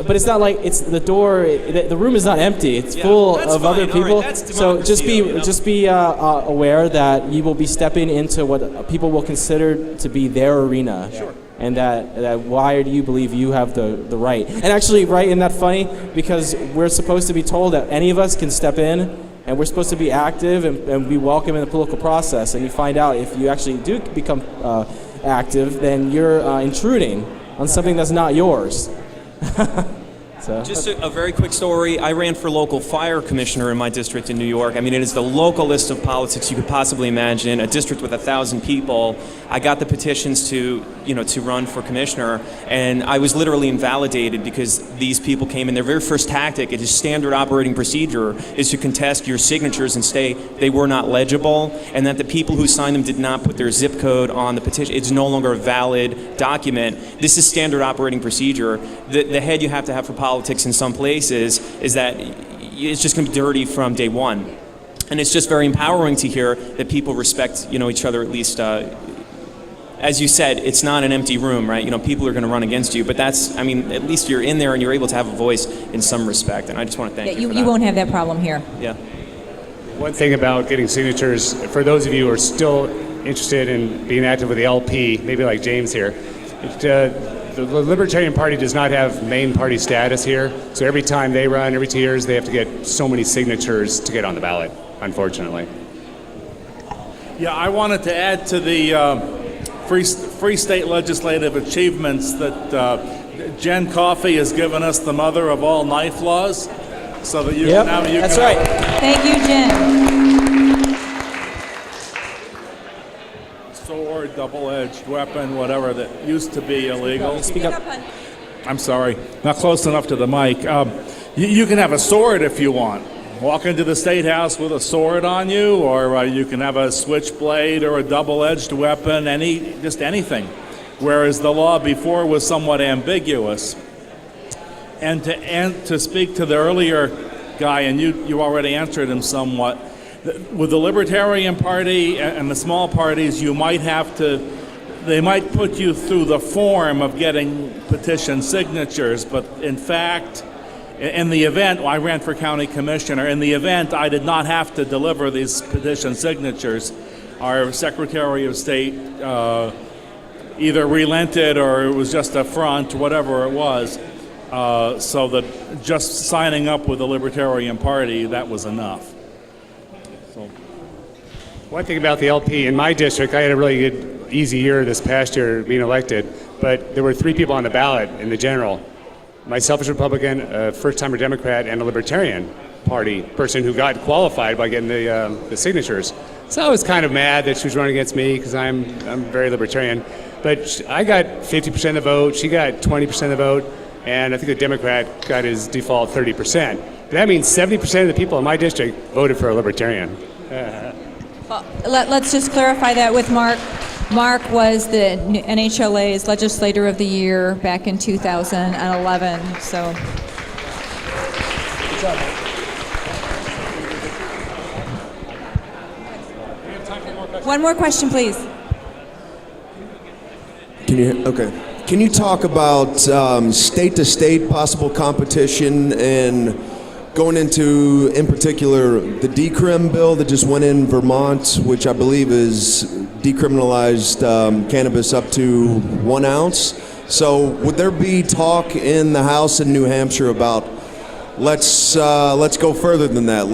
but it's not like it's the door. The room is not empty. It's full of other people. So just be aware that you will be stepping into what people will consider to be their arena. Sure. And that why do you believe you have the right? And actually, right, isn't that funny? Because we're supposed to be told that any of us can step in, and we're supposed to be active and be welcome in the political process. And you find out if you actually do become active, then you're intruding on something that's not yours. Just a very quick story. I ran for local fire commissioner in my district in New York. I mean, it is the localist of politics you could possibly imagine. A district with 1,000 people. I got the petitions to run for commissioner, and I was literally invalidated because these people came in. Their very first tactic, it is standard operating procedure, is to contest your signatures and say they were not legible, and that the people who signed them did not put their zip code on the petition. It's no longer a valid document. This is standard operating procedure. The head you have to have for politics in some places is that it's just going to be dirty from day one. And it's just very empowering to hear that people respect, each other, at least, as you said, it's not an empty room, right? People are going to run against you, but at least you're in there and you're able to have a voice in some respect. And I just want to thank you for that. You won't have that problem here. Yeah. One thing about getting signatures, for those of you who are still interested in being active with the LP, maybe like James here, the Libertarian Party does not have main party status here, so every time they run, every 2 years, they have to get so many signatures to get on the ballot, unfortunately. Yeah, I wanted to add to the free state legislative achievements that Jen Coffey has given us the mother of all knife laws, so that you can now... That's right. Thank you, Jen. Sword, double-edged weapon, whatever, that used to be illegal. Speak up. I'm sorry, not close enough to the mic. You can have a sword if you want. Walk into the State House with a sword on you, or you can have a switchblade or a double-edged weapon, just anything. Whereas the law before was somewhat ambiguous. And to speak to the earlier guy, and you already answered him somewhat, with the Libertarian Party and the small parties, they might put you through the form of getting petition signatures, but in fact, in the event, I ran for county commissioner, in the event I did not have to deliver these petition signatures, our Secretary of State either relented or it was just a front, whatever it was, so that just signing up with the Libertarian Party, that was enough. One thing about the LP, in my district, I had a really good, easy year this past year being elected, but there were 3 people on the ballot in the general. Myself as a Republican, a first-timer Democrat, and a Libertarian Party person who got qualified by getting the signatures. So I was kind of mad that she was running against me because I'm very Libertarian. But I got 50% of the vote, she got 20% of the vote, and I think the Democrat got his default 30%. But that means 70% of the people in my district voted for a Libertarian. Well, let's just clarify that with Mark. Mark was the NHLA's Legislator of the Year back in 2011. So. Good job. One more question, please. Can you talk about state-to-state possible competition and going into, in particular, the decrim bill that just went in Vermont, which I believe is decriminalized cannabis up to 1 ounce. So would there be talk in the House in New Hampshire about let's go further than that?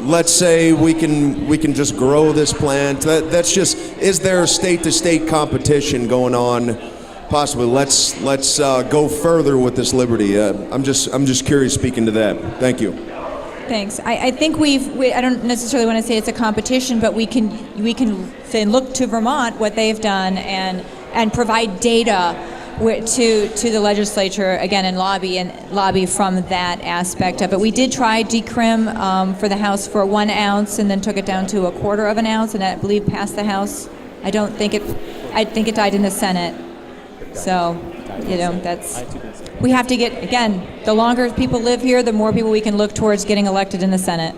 Let's say we can just grow this plant. That's just, is there a state-to-state competition going on? Possibly. Let's go further with this liberty. I'm just curious speaking to that. Thank you. Thanks. I think I don't necessarily want to say it's a competition, but we can say look to Vermont, what they've done, and provide data to the legislature again, and lobby from that aspect of it. We did try decrim for the House for 1 ounce, and then took it down to 1/4 of an ounce, and I believe passed the House. I think it died in the Senate. So, we have to get, again, the longer people live here, the more people we can look towards getting elected in the Senate.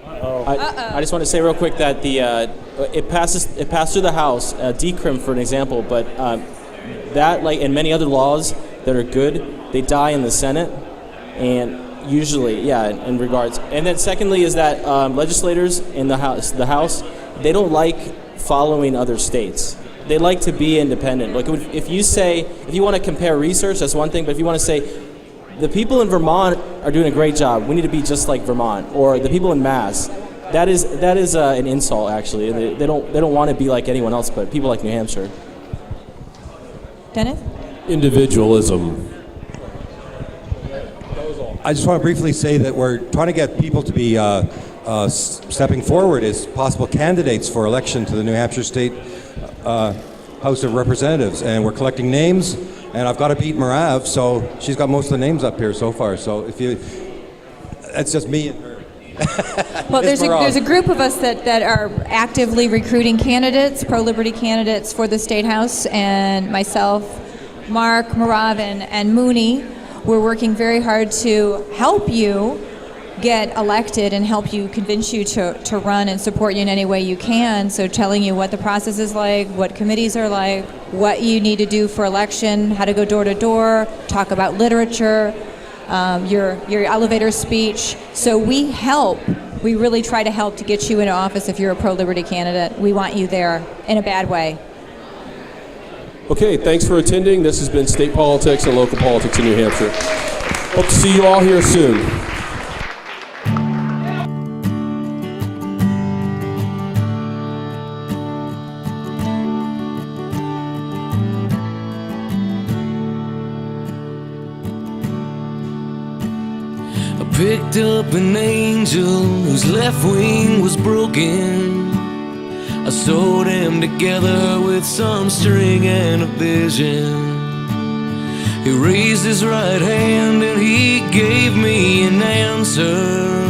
I just want to say real quick that it passed through the House, decrim for an example, but that, like in many other laws that are good, they die in the Senate, and usually, in regards. And then secondly is that legislators in the House, they don't like following other states. They like to be independent. Like if you want to compare research, that's one thing. But if you want to say the people in Vermont are doing a great job, we need to be just like Vermont, or the people in Mass, that is an insult actually. They don't want to be like anyone else, but people like New Hampshire. Dennis? Individualism. I just want to briefly say that we're trying to get people to be stepping forward as possible candidates for election to the New Hampshire State House of Representatives, and we're collecting names, and I've got to beat Marav, so she's got most of the names up here so far, so that's just me and her. Well, there's a group of us that are actively recruiting candidates, pro-liberty candidates for the State House, and myself, Mark, Marav, and Mooney. We're working very hard to help you get elected and help you, convince you to run and support you in any way you can. So telling you what the process is like, what committees are like, what you need to do for election, how to go door to door, talk about literature, your elevator speech. So we really try to help to get you into office if you're a pro-liberty candidate. We want you there in a bad way. Okay, thanks for attending. This has been State Politics and Local Politics in New Hampshire. Hope to see you all here soon. Picked up an angel whose left wing was broken. I sewed him together with some string and a vision. He raised his right hand and he gave me an answer.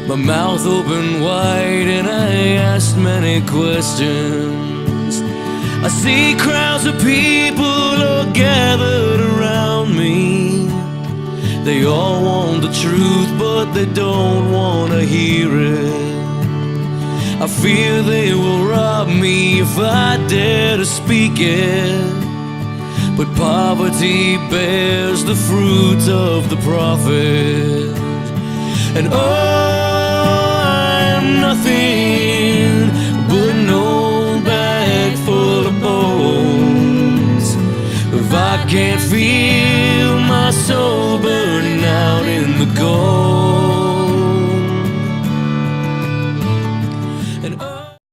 My mouth opened wide and I asked many questions. I see crowds of people all gathered around me. They all want the truth, but they don't want to hear it. I fear they will rob me if I dare to speak it. But poverty bears the fruit of the prophet. And I'm nothing but an old bag full of bones. If I can't feel